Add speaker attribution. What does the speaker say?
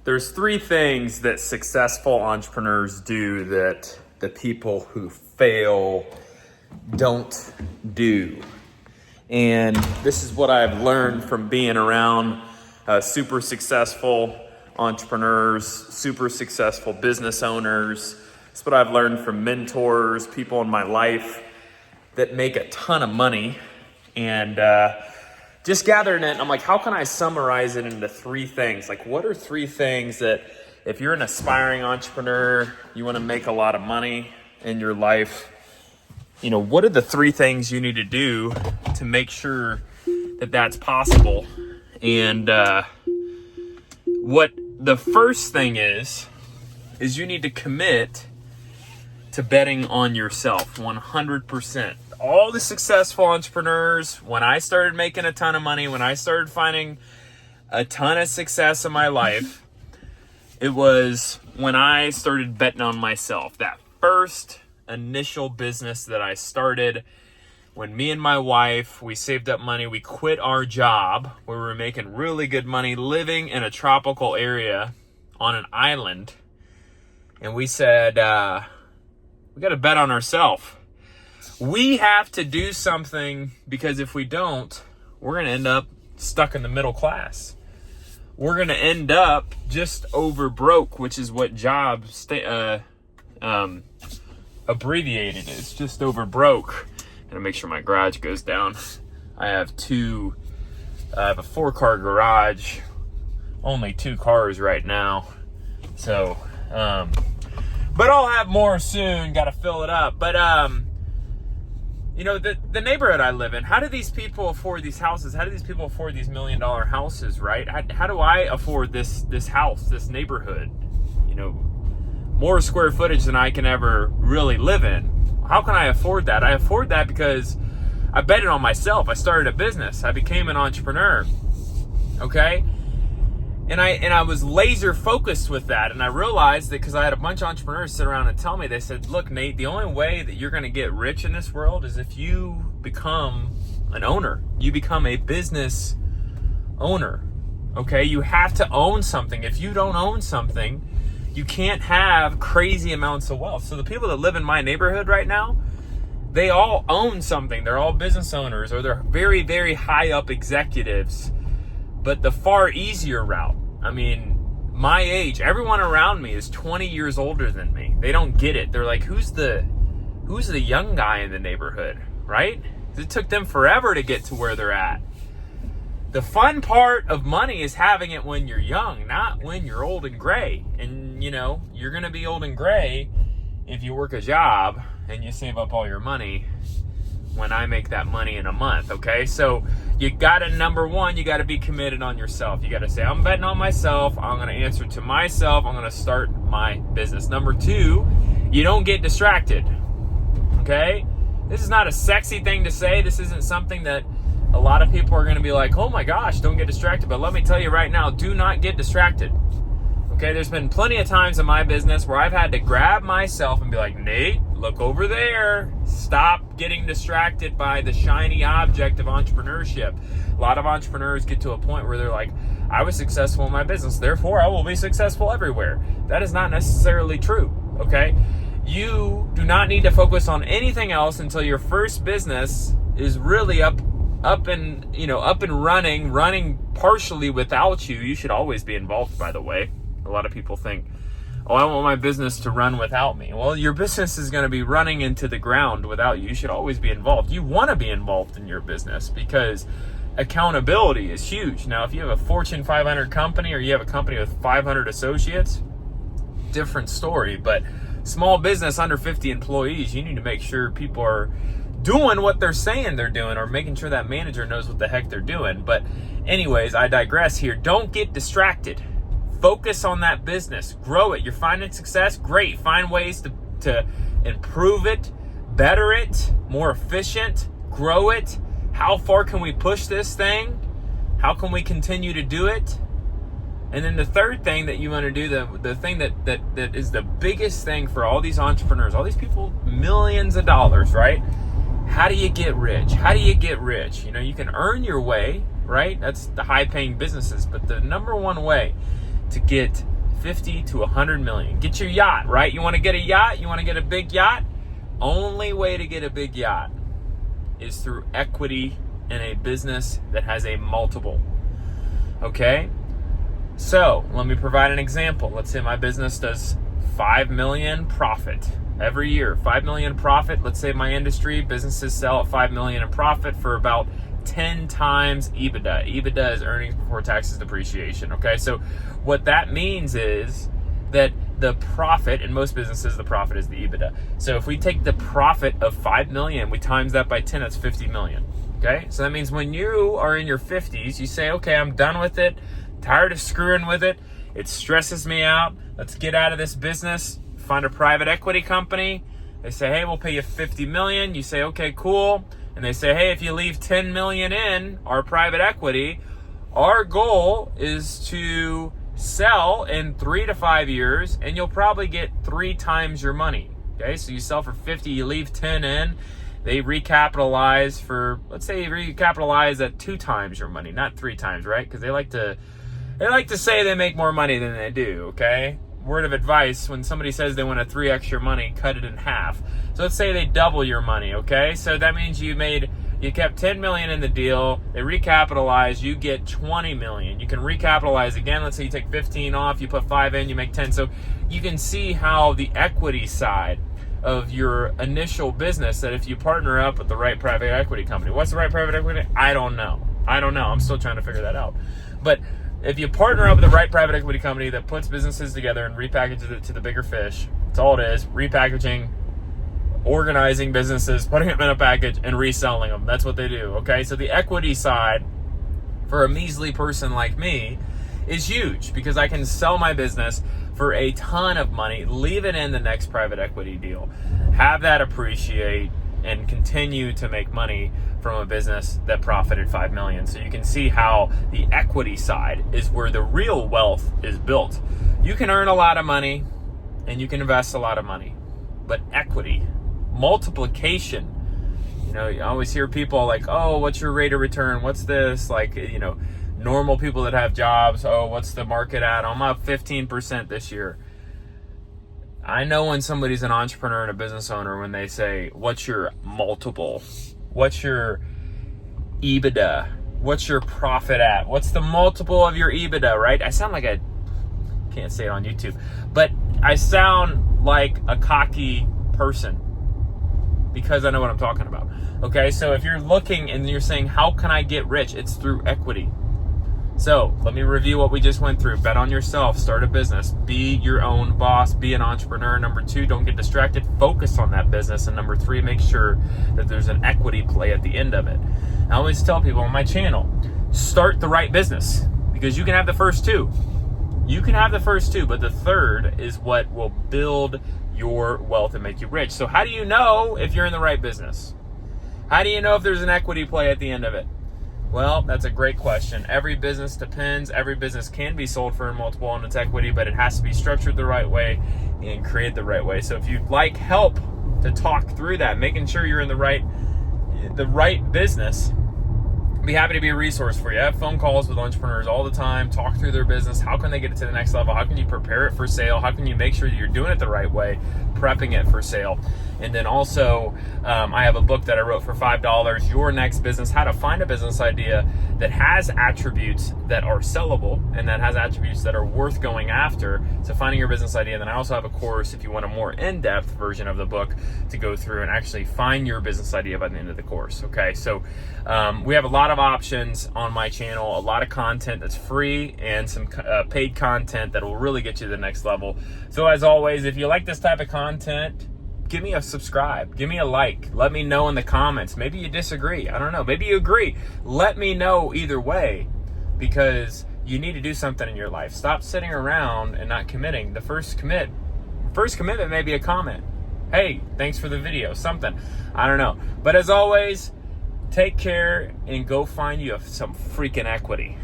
Speaker 1: There's three things that successful entrepreneurs do that the people who fail don't do. And this is what I've learned from being around super successful entrepreneurs, super successful business owners. It's what I've learned from mentors, people in my life that make a ton of money. And just gathering it, I'm like, how can I summarize it into three things? Like, what are three things that if you're an aspiring entrepreneur, you want to make a lot of money in your life, what are the three things you need to do to make sure that that's possible? And what the first thing is you need to commit to betting on yourself 100%. All the successful entrepreneurs, when I started making a ton of money, when I started finding a ton of success in my life, it was when I started betting on myself. That first initial business that I started, when me and my wife, we saved up money, we quit our job where we were making really good money, living in a tropical area on an island, and we said, we got to bet on ourselves. We have to do something, because if we don't, we're going to end up stuck in the middle class. We're going to end up just over broke, which is what Jobs abbreviated is, just over broke. Gotta make sure my garage goes down. I have a 4-car garage, only 2 cars right now. So, but I'll have more soon, gotta fill it up. But, the neighborhood I live in, how do these people afford these houses? How do these people afford these $1 million houses, right? How do I afford this house, this neighborhood? More square footage than I can ever really live in. How can I afford that? I afford that because I bet it on myself. I started a business. I became an entrepreneur. Okay? And I was laser focused with that. And I realized that because I had a bunch of entrepreneurs sit around and tell me, they said, look, Nate, the only way that you're going to get rich in this world is if you become an owner. You become a business owner. Okay? You have to own something. If you don't own something, you can't have crazy amounts of wealth. So the people that live in my neighborhood right now, they all own something. They're all business owners, or they're very, very high up executives. But the far easier route, my age, everyone around me is 20 years older than me. They don't get it. They're like, who's the young guy in the neighborhood, right? It took them forever to get to where they're at. The fun part of money is having it when you're young, not when you're old and gray. And, you're going to be old and gray if you work a job and you save up all your money when I make that money in a month, okay? So you got to, number one, you got to be committed on yourself. You got to say, I'm betting on myself. I'm going to answer to myself. I'm going to start my business. Number two, you don't get distracted, okay? This is not a sexy thing to say. This isn't something that a lot of people are going to be like, oh my gosh, don't get distracted. But let me tell you right now, do not get distracted. Okay, there's been plenty of times in my business where I've had to grab myself and be like, Nate, look over there. Stop getting distracted by the shiny object of entrepreneurship. A lot of entrepreneurs get to a point where they're like, I was successful in my business, therefore I will be successful everywhere. That is not necessarily true, okay? You do not need to focus on anything else until your first business is really up and running partially without you. You should always be involved, by the way. A lot of people think, oh, I want my business to run without me. Well, your business is going to be running into the ground without you. You should always be involved. You want to be involved in your business because accountability is huge. Now, if you have a Fortune 500 company or you have a company with 500 associates, different story. But small business under 50 employees, you need to make sure people are doing what they're saying they're doing, or making sure that manager knows what the heck they're doing. But anyways, I digress here. Don't get distracted. Focus on that business. Grow it. You're finding success? Great. Find ways to improve it, better it, more efficient, grow it. How far can we push this thing? How can we continue to do it? And then the third thing that you want to do, the thing that is the biggest thing for all these entrepreneurs, all these people, millions of dollars, right? How do you get rich? How do you get rich? You can earn your way, right? That's the high-paying businesses. But the number one way to get 50 to 100 million. Get your yacht, right? You want to get a yacht? You want to get a big yacht? Only way to get a big yacht is through equity in a business that has a multiple. Okay? So, let me provide an example. Let's say my business does 5 million profit every year. 5 million profit. Let's say my industry, businesses sell at 5 million in profit for about 10 times EBITDA. EBITDA is earnings before taxes depreciation. Okay, so what that means is that the profit, in most businesses, the profit is the EBITDA. So if we take the profit of 5 million, we times that by 10, that's 50 million. Okay, so that means when you are in your 50s, you say, okay, I'm done with it, tired of screwing with it, it stresses me out, let's get out of this business, find a private equity company. They say, hey, we'll pay you 50 million. You say, okay, cool. And they say, hey, if you leave 10 million in our private equity, our goal is to sell in 3 to 5 years, and you'll probably get 3 times your money. Okay, so you sell for 50, you leave 10 in, they recapitalize for, let's say, recapitalize at 2 times your money, not 3 times, right? Because they like to say they make more money than they do. Okay. Word of advice, when somebody says they want a 3x your money, cut it in half. So let's say they double your money, okay? So that means you kept 10 million in the deal, they recapitalize, you get 20 million. You can recapitalize again. Let's say you take 15 off, you put 5 in, you make 10. So you can see how the equity side of your initial business, that if you partner up with the right private equity company. What's the right private equity? I don't know. I'm still trying to figure that out. But if you partner up with the right private equity company that puts businesses together and repackages it to the bigger fish, that's all it is. Repackaging, organizing businesses, putting them in a package, and reselling them. That's what they do, okay? So the equity side, for a measly person like me, is huge, because I can sell my business for a ton of money, leave it in the next private equity deal, have that appreciate, and continue to make money from a business that profited 5 million. So you can see how the equity side is where the real wealth is built. You can earn a lot of money and you can invest a lot of money, but equity, multiplication, you always hear people like, oh, what's your rate of return? What's this? Like, normal people that have jobs, oh, what's the market at? I'm up 15% this year. I know when somebody's an entrepreneur and a business owner, when they say, what's your multiple? What's your EBITDA? What's your profit at? What's the multiple of your EBITDA, right? I sound like I can't say it on YouTube, but I sound like a cocky person because I know what I'm talking about. Okay, so if you're looking and you're saying, how can I get rich? It's through equity. So let me review what we just went through. Bet on yourself, start a business, be your own boss, be an entrepreneur. Number 2, don't get distracted, focus on that business. And number 3, make sure that there's an equity play at the end of it. I always tell people on my channel, start the right business, because you can have the first 2. You can have the first 2, but the third is what will build your wealth and make you rich. So how do you know if you're in the right business? How do you know if there's an equity play at the end of it? Well, that's a great question. Every business depends. Every business can be sold for a multiple on its equity, but it has to be structured the right way and created the right way. So if you'd like help to talk through that, making sure you're in the right business, I'd be happy to be a resource for you. I have phone calls with entrepreneurs all the time, talk through their business. How can they get it to the next level? How can you prepare it for sale? How can you make sure that you're doing it the right way, prepping it for sale? And then also, I have a book that I wrote for $5, Your Next Business, How to Find a Business Idea that has attributes that are sellable and that has attributes that are worth going after. So finding your business idea. And then I also have a course, if you want a more in-depth version of the book, to go through and actually find your business idea by the end of the course. Okay, so we have a lot of options on my channel, a lot of content that's free and some paid content that will really get you to the next level. So as always, if you like this type of content, give me a subscribe, give me a like, let me know in the comments. Maybe you disagree, I don't know, maybe you agree. Let me know either way, because you need to do something in your life. Stop sitting around and not committing. The first commitment may be a comment. Hey, thanks for the video, something, I don't know. But as always, take care and go find you some freaking equity.